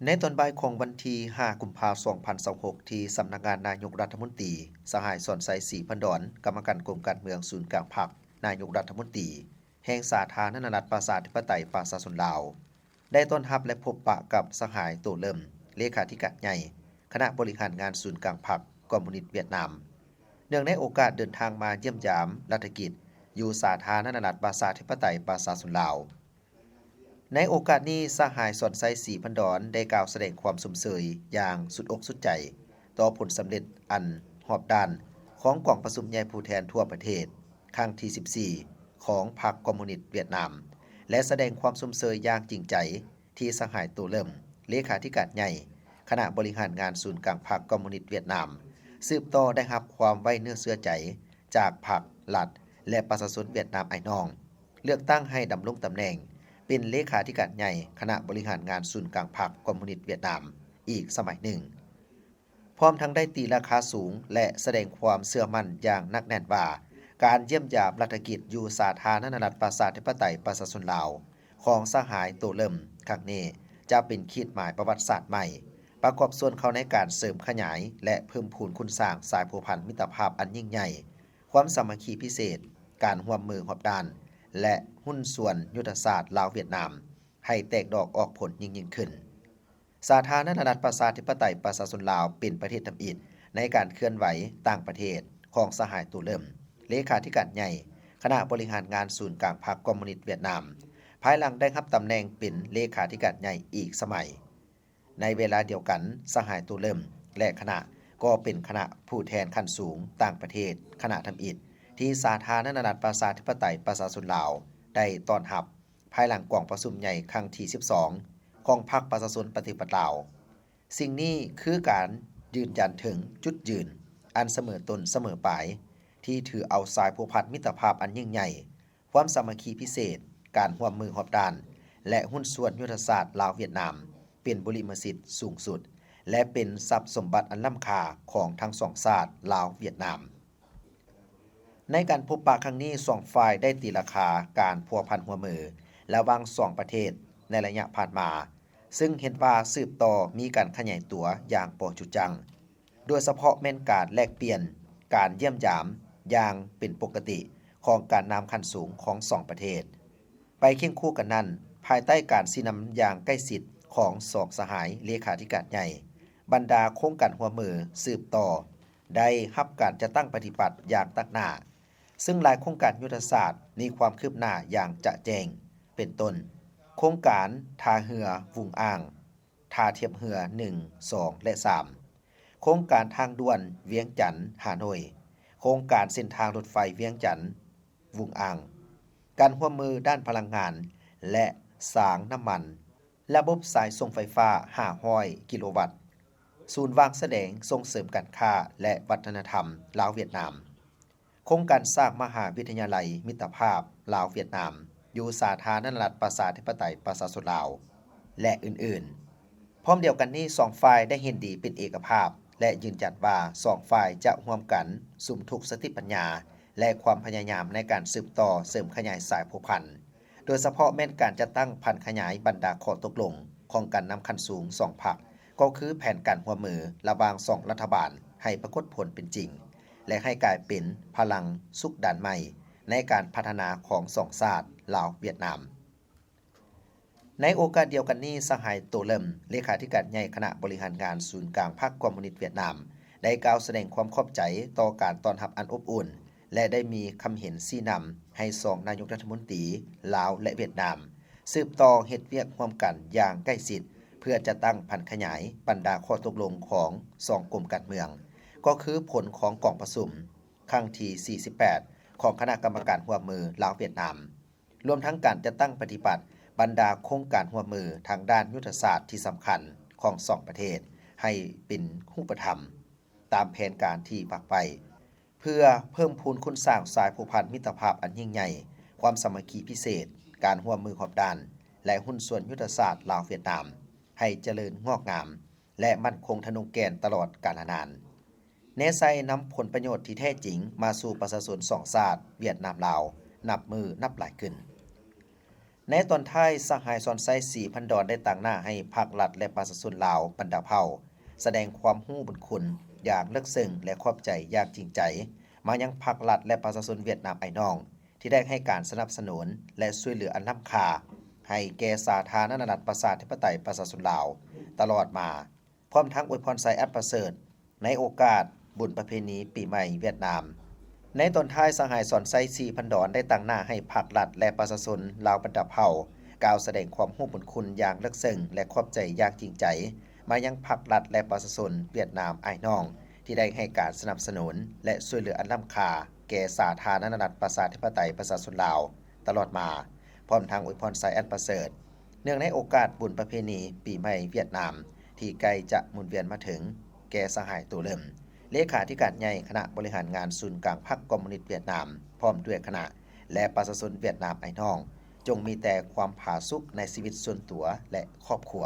ในตอนบ่ายของวันที่5กุมภาพันธ์2026ที่สำนักงานนายกรัฐมนตรีสหายสอนไสศรีพันดอนกรรมการกรมการเมืองศูนย์กลางพรรคนายกรัฐมนตรีแห่งสาธารณรัฐประชาธิปไตยประชาชนลาวได้ต้อนรับและพบปะกับสหายโตเริ่มเลขาธิการใหญ่คณะบริหารงานศูนย์กลางพรรคคอมมิวนิสต์เวียดนามเนื่องในโอกาสเดินทางมาเยี่ยมยามรัฐกิจอยู่สาธารณรัฐประชาธิปไตยประชาชนลาวในโอกาสนี้สหายสอนไสศรีพันดอนได้กล่าวแสดงความสมเสยอย่างสุดอกสุดใจต่อผลสำเร็จอันหอบด้านของกองประชุมใหญ่ผู้แทนทั่วประเทศครั้งที่14ของพรรคคอมมิวนิสต์เวียดนามและแสดงความสมเสยอย่างจริงใจที่สหายโตเริ่มเลขาธิการใหญ่คณะบริหารงานศูนย์กลางพรรคคอมมิวนิสต์เวียดนามสืบต่อได้รับความไว้เนื้อเชื่อใจจากพรรครัฐและประชาชนเวียดนามไอ้น้องเลือกตั้งให้ดำรงตำแหน่งเป็นเลขาธิการใหญ่คณะบริหารงานศูนย์กลางพรรคคอมมิวนิสต์เวียดนามอีกสมัยหนึ่งพร้อมทั้งได้ตีราคาสูงและแสดงความเชื่อมั่นอย่างนักแน่นว่าการเยี่ยมยามรัฐกิจอยู่สาธารณรัฐประชาธิปไตยประชาชนลาวของสหายโตเริ่มครั้งนี้จะเป็นขีดหมายประวัติศาสตร์ใหม่ประกอบส่วนเข้าในการเสริมขยายและเพิ่มพูนคุณสร้างสายผูกพันมิตรภาพอันยิ่งใหญ่ความสามัคคีพิเศษการร่วมมือรอบด้านและหุ้นส่วนยุทธศาสตร์ลาวเวียดนามให้แตกดอกออกผลยิ่งขึ้นสาธารณรัฐประชาธิปไตยประชาชนลาวเป็นประเทศทำอิฐในการเคลื่อนไหวต่างประเทศของสหายโตเริ่มเลขาธิการใหญ่คณะบริหารงานศูนย์กลางพรรคคอมมิวนิสต์เวียดนามภายหลังได้รับตำแหน่งเป็นเลขาธิการใหญ่อีกสมัยในเวลาเดียวกันสหายโตเริ่มและคณะก็เป็นคณะผู้แทนขั้นสูงต่างประเทศคณะทำอิฐที่สาธารณรัฐประชาธิปไตยประชาชนลาวได้ต้อนรับภายหลังกองประชุมใหญ่ครั้งที่12ของพรรคประชาชนปฏิปัติลาวสิ่งนี้คือการยืนยันถึงจุดยืนอันเสมอต้นเสมอปลายที่ถือเอาสายผูกพันมิตรภาพอันยิ่งใหญ่ความสามัคคีพิเศษการร่วมมือรอบด้านและหุ้นส่วนยุทธศาสตร์ลาวเวียดนามเป็นบริมสิทธิ์สูงสุดและเป็นทรัพย์สมบัติอันล้ำค่าของทั้งสองชาติลาวเวียดนามในการพบปะครั้งนี้สองฝ่ายได้ตีราคาการพัวพันหัวมือระหว่างสองประเทศในระยะผ่านมาซึ่งเห็นว่าสืบต่อมีการขยายตัวอย่างปอจุจังโดยเฉพาะแม่นการแลกเปลี่ยนการเยี่ยมยามอย่างเป็นปกติของการนำขั้นสูงของสองประเทศไปเคียงคู่กันนั้นภายใต้การสินำอย่างใกล้ชิดของสองสหายเลขาธิการใหญ่บรรดาโครงการหัวมือสืบต่อได้รับการจะตั้งปฏิบัติอย่างตักหน้าซึ่งหลายโครงการยุทธศาสตร์มีความคืบหน้าอย่างจะแจ้งเป็นต้นโครงการท่าเรือวุงอ่างท่าเทียบเรือ1 2และ3โครงการทางด่วนเวียงจันทน์ฮานอยโครงการเส้นทางรถไฟเวียงจันทน์วุงอ่างการร่วมมือด้านพลังงานและสางน้ำมันระบบสายส่งไฟฟ้า500กิโลวัตต์ศูนย์วางแสดงส่งเสริมการค้าและวัฒนธรรมลาวเวียดนามโครงการสร้างมหาวิทยาลัยมิตรภาพลาวเวียดนามอยู่สาธารณรัฐประชาธิปไตยประชาชนลาวและอื่นๆพร้อมเดียวกันนี้2ฝ่ายได้เห็นดีเป็นเอกภาพและยืนยันว่า2ฝ่ายจะร่วมกันสุมทุกสติปัญญาและความพยายามในการสืบต่อเสริมขยายสายผูกพันโดยเฉพาะแม้นการจะตั้งพันขยายบรรดาข้อตกลงของการนำขั้นสูง2พรรคก็คือแผนการร่วมมือระหว่าง2รัฐบาลให้ปรากฏผลเป็นจริงและให้กลายเป็นพลังสุขด่านใหม่ในการพัฒนาของสองชาติลาวเวียดนามในโอกาสเดียวกันนี้สหายโตเริ่มเลขาธิการใหญ่คณะบริหารงานศูนย์กลางพรรคคอมมิวนิสต์เวียดนามได้กล่าวแสดงความขอบใจต่อการต้อนรับอันอบอุ่นและได้มีคำเห็นชี้นำให้2นายกรัฐมนตรีลาวและเวียดนามสืบต่อเฮ็ดเวียกร่วมกันอย่างใกล้ชิดเพื่อจะตั้งพันขยายบรรดาข้อตกลงของ2กรมการเมืองก็คือผลของกองประชุมครั้งที่48ของคณะกรรมการร่วมมือลาวเวียดนามรวมทั้งการจะตั้งปฏิบัติบรรดาโครงการร่วมมือทางด้านยุทธศาสตร์ที่สำคัญของ2ประเทศให้เป็นรูปธรรมตามแผนการที่วางไว้เพื่อเพิ่มพูนคุณสร้างสายผูกพันมิตรภาพอันยิ่งใหญ่ความสามัคคีพิเศษการร่วมมือรอบด้านและหุ้นส่วนยุทธศาสตร์ลาวเวียดนามให้เจริญงอกงามและมั่นคงทะนงแกนตลอดกาลนานแน่ใส่นำผลประโยชน์ที่แท้จริงมาสู่ประชาชน2ชาติเวียดนามลาวนับมือนับหลายขึ้น ในตอนท้ายสหายสอนไซ4พันดอนได้ต่างหน้าให้ภาครัฐและประชาชนลาวบรรดาเผ่าแสดงความรู้บุญคุณอย่างลึกซึ้งและขอบใจอย่างจริงใจมายังภาครัฐและประชาชนเวียดนามไอ้น้องที่ได้ให้การสนับสนุนและช่วยเหลืออันล้ำค่าให้แก่สาธารณรัฐประชาธิปไตยประชาชนลาวตลอดมาพร้อมทั้งอวยพรไซอันประเสริฐในโอกาสบุญประเพณีปีใหม่เวียดนามในตอนท้ายสหายสอนไซ4พันดอนได้ตั้งหน้าให้ภาครัฐและประชาชนลาวบรรดาเผ่ากล่าวแสดงความรู้บุญคุณอย่างลึกซึ้งและขอบใจอย่างจริงใจมายังภาครัฐและประชาชนเวียดนามอ้ายน้องที่ได้ให้การสนับสนุนและช่วยเหลืออันล้ำค่าแก่สาธารณรัฐประชาธิปไตยประชาชนลาวตลอดมาพร้อมทั้งอวยพรไซอันประเสริฐเนื่องในโอกาสบุญประเพณีปีใหม่เวียดนามที่ใกล้จะหมุนเวียนมาถึงแก่สหายตัวเริ่มเลขาธิการใหญ่คณะบริหารงานศูนย์กลางพรรคคอมมิวนิสต์เวียดนามพร้อมด้วยคณะและประชาชนเวียดนามไอ้น้องจงมีแต่ความผาสุกในชีวิตส่วนตัวและครอบครัว